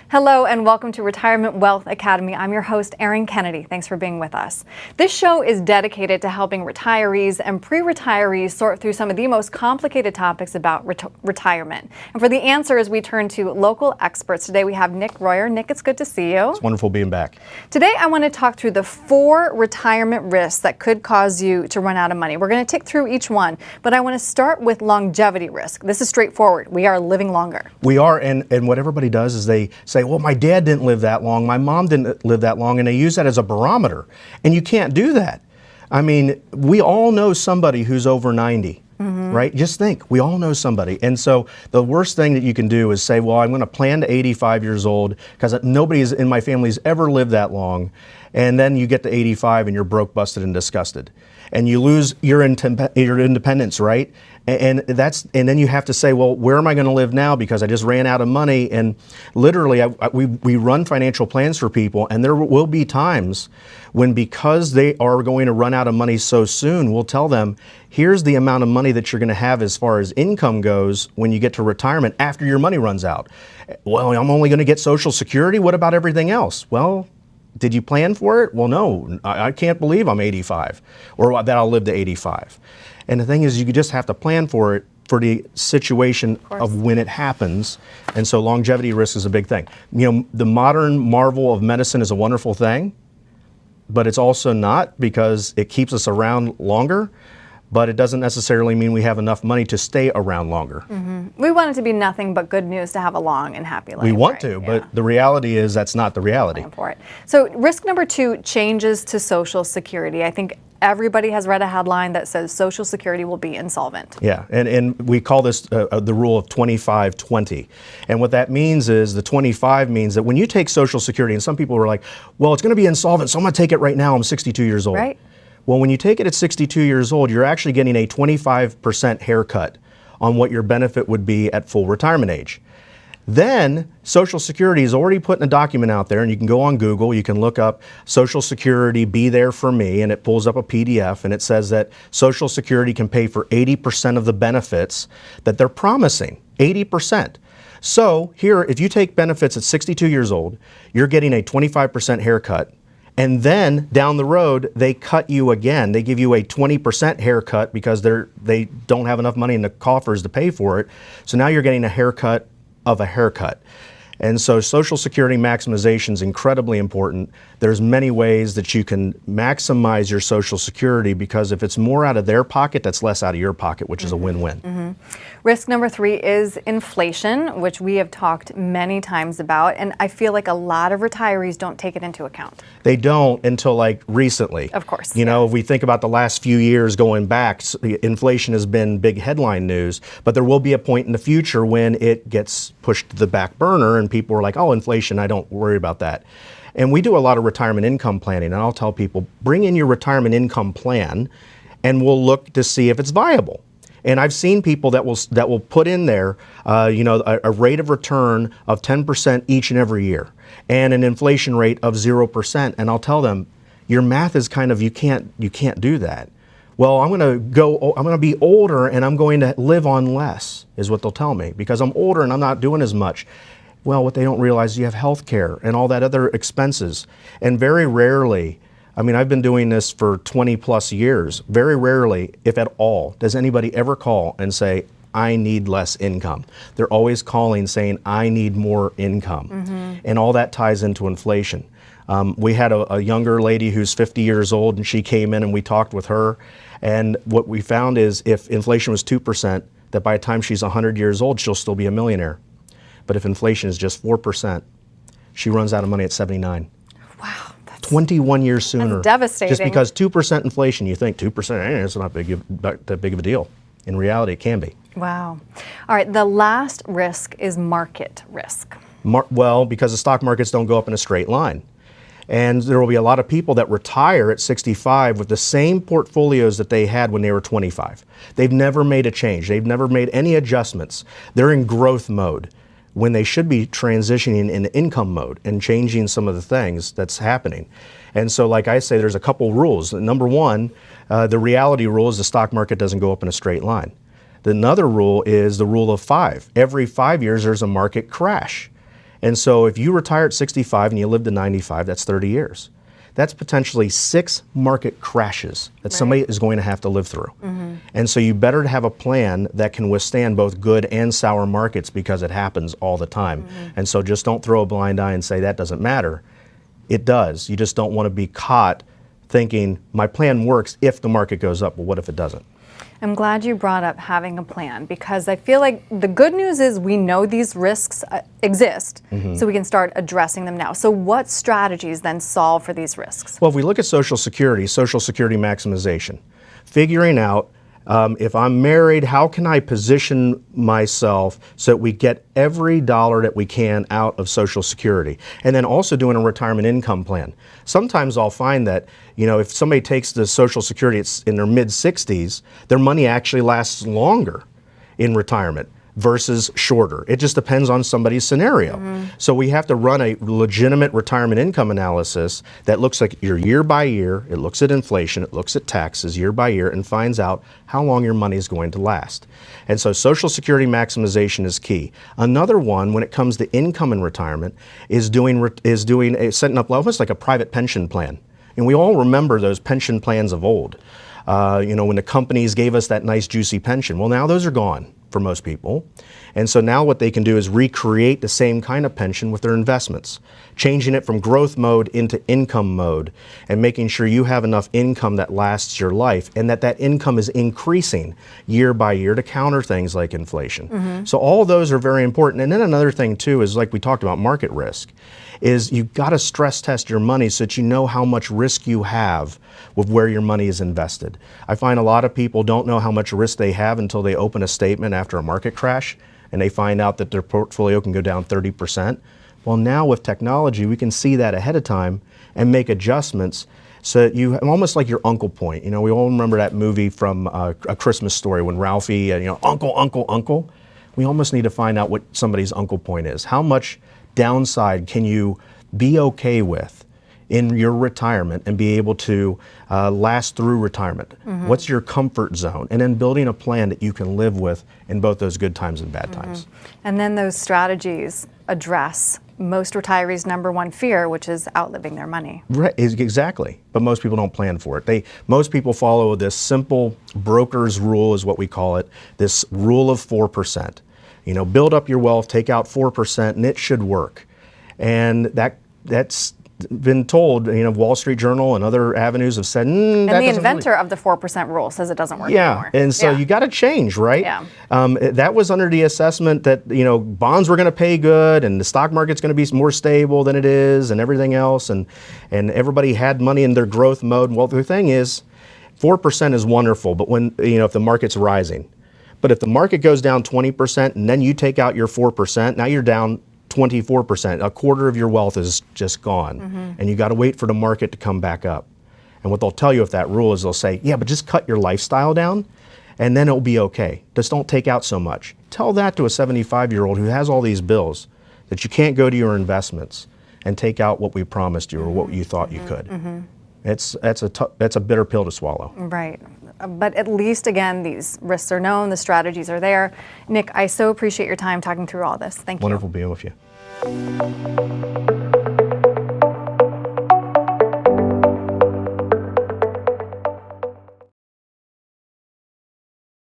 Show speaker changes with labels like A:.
A: Hello and welcome to Retirement Wealth Academy. I'm your host, Erin Kennedy. Thanks for being with us. This show is dedicated to helping retirees and pre-retirees sort through some of the most complicated topics about retirement. And for the answers, we turn to local experts. Today we have Nick Royer. Nick, it's good to see you.
B: It's wonderful being back.
A: Today I want to talk through the 4 retirement risks that could cause you to run out of money. We're going to tick through each one, but I want to start with longevity risk. This is straightforward. We are living longer.
B: We are, and what everybody does is they say, well, my dad didn't live that long, my mom didn't live that long, and they use that as a barometer. And you can't do that. I mean, we all know somebody who's over 90, right? Just think, we all know somebody. And so the worst thing that you can do is say, well, I'm going to plan to 85 years old because nobody in my family's ever lived that long. And then you get to 85 and you're broke, busted, and disgusted. And you lose your independence, right? And then you have to say, well, where am I going to live now because I just ran out of money? And literally, we run financial plans for people, and there will be times when, because they are going to run out of money so soon, we'll tell them, here's the amount of money that you're going to have as far as income goes when you get to retirement after your money runs out. Well, I'm only going to get Social Security. What about everything else? Well, did you plan for it? Well, no, I can't believe I'm 85 or that I'll live to 85. And the thing is, you just have to plan for it for the situation of when it happens. And so longevity risk is a big thing. You know, the modern marvel of medicine is a wonderful thing, but it's also not, because it keeps us around longer. But it doesn't necessarily mean we have enough money to stay around longer.
A: We want it to be nothing but good news to have a long and happy life.
B: We want to, but the reality is that's not the reality.
A: For it. So risk number 2, changes to Social Security. I think everybody has read a headline that says Social Security will be insolvent.
B: Yeah, and we call this the rule of 25-20. And what that means is the 25 means that when you take Social Security, and some people are like, well, it's going to be insolvent, so I'm going to take it right now. I'm 62 years old.
A: Right.
B: Well, when you take it at 62 years old, you're actually getting a 25% haircut on what your benefit would be at full retirement age. Then Social Security is already putting a document out there, and you can go on Google, you can look up Social Security Be There For Me, and it pulls up a PDF, and it says that Social Security can pay for 80% of the benefits that they're promising, 80%. So here, if you take benefits at 62 years old, you're getting a 25% haircut. And then down the road, they cut you again. They give you a 20% haircut because they don't have enough money in the coffers to pay for it. So now you're getting a haircut of a haircut. And so Social Security maximization is incredibly important. There's many ways that you can maximize your Social Security, because if it's more out of their pocket, that's less out of your pocket, which is a win-win.
A: Risk number 3 is inflation, which we have talked many times about, and I feel like a lot of retirees don't take it into account.
B: They don't until like recently.
A: Of course.
B: You know, if we think about the last few years going back, inflation has been big headline news, but there will be a point in the future when it gets pushed to the back burner and people are like, oh, inflation, I don't worry about that. And we do a lot of retirement income planning, and I'll tell people, bring in your retirement income plan and we'll look to see if it's viable. And I've seen people that will put in there, a rate of return of 10% each and every year, and an inflation rate of 0%. And I'll tell them, your math is kind of, you can't do that. Well, I'm going to be older and I'm going to live on less, is what they'll tell me, because I'm older and I'm not doing as much. Well, what they don't realize is you have health care and all that other expenses. And very rarely, I mean, I've been doing this for 20 plus years. Very rarely, if at all, does anybody ever call and say, I need less income. They're always calling saying, I need more income. And all that ties into inflation. We had a younger lady who's 50 years old, and she came in and we talked with her. And what we found is if inflation was 2%, that by the time she's 100 years old, she'll still be a millionaire. But if inflation is just 4%, she runs out of money at 79.
A: Wow.
B: 21 years sooner.
A: That's devastating.
B: Just because 2% inflation, you think 2%, it's not that big of a deal. In reality, it can be.
A: Wow. All right, the last risk is market risk.
B: Well, because the stock markets don't go up in a straight line. And there will be a lot of people that retire at 65 with the same portfolios that they had when they were 25. They've never made a change. They've never made any adjustments. They're in growth mode. when they should be transitioning into income mode and changing some of the things that's happening. And so, like I say, there's a couple rules. Number one, the reality rule is the stock market doesn't go up in a straight line. Another rule is the rule of 5. Every 5 years, there's a market crash. And so if you retire at 65 and you live to 95, that's 30 years. That's potentially 6 market crashes that somebody is going to have to live through. And so you better have a plan that can withstand both good and sour markets, because it happens all the time. And so just don't throw a blind eye and say that doesn't matter. It does. You just don't want to be caught thinking my plan works if the market goes up. Well, what if it doesn't?
A: I'm glad you brought up having a plan, because I feel like the good news is we know these risks exist, so we can start addressing them now. So what strategies then solve for these risks?
B: Well, if we look at Social Security maximization, figuring out if I'm married, how can I position myself so that we get every dollar that we can out of Social Security? And then also doing a retirement income plan. Sometimes I'll find that, if somebody takes the Social Security in their mid-60s, their money actually lasts longer in retirement versus shorter. It just depends on somebody's scenario. So we have to run a legitimate retirement income analysis that looks like your year by year, it looks at inflation, it looks at taxes year by year, and finds out how long your money is going to last. And so Social Security maximization is key. Another one, when it comes to income in retirement, is setting up almost like a private pension plan. And we all remember those pension plans of old. When the companies gave us that nice juicy pension. Well, now those are gone for most people. And so now what they can do is recreate the same kind of pension with their investments, changing it from growth mode into income mode, and making sure you have enough income that lasts your life, and that income is increasing year by year to counter things like inflation. So all of those are very important. And then another thing too is, like we talked about, market risk, is you've got to stress test your money so that you know how much risk you have with where your money is invested. I find a lot of people don't know how much risk they have until they open a statement after a market crash and they find out that their portfolio can go down 30%. Well, now with technology, we can see that ahead of time and make adjustments so that you, almost like your uncle point. We all remember that movie from A Christmas Story when Ralphie, uncle. We almost need to find out what somebody's uncle point is. How much downside can you be okay with in your retirement and be able to last through retirement? What's your comfort zone? And then building a plan that you can live with in both those good times and bad times.
A: And then those strategies address most retirees' number one fear, which is outliving their money.
B: Right, exactly. But most people don't plan for it. Most people follow this simple broker's rule, is what we call it, this rule of 4%. Build up your wealth, take out 4%, and it should work. And that's been told, Wall Street Journal and other avenues have said,
A: and the inventor of the 4% rule says it doesn't work anymore.
B: And so you got to change, right? That was under the assessment that, bonds were going to pay good and the stock market's going to be more stable than it is and everything else. And everybody had money in their growth mode. Well, the thing is, 4% is wonderful, but when, if the market's rising. But if the market goes down 20% and then you take out your 4%, now you're down 24%. A quarter of your wealth is just gone. And you got to wait for the market to come back up. And what they'll tell you with that rule is they'll say, yeah, but just cut your lifestyle down and then it'll be okay. Just don't take out so much. Tell that to a 75-year-old who has all these bills that you can't go to your investments and take out what we promised you or what you thought you could. That's a bitter pill to swallow.
A: Right. But at least, again, these risks are known, the strategies are there. Nick, I so appreciate your time talking through all this. Thank you.
B: Wonderful being with you.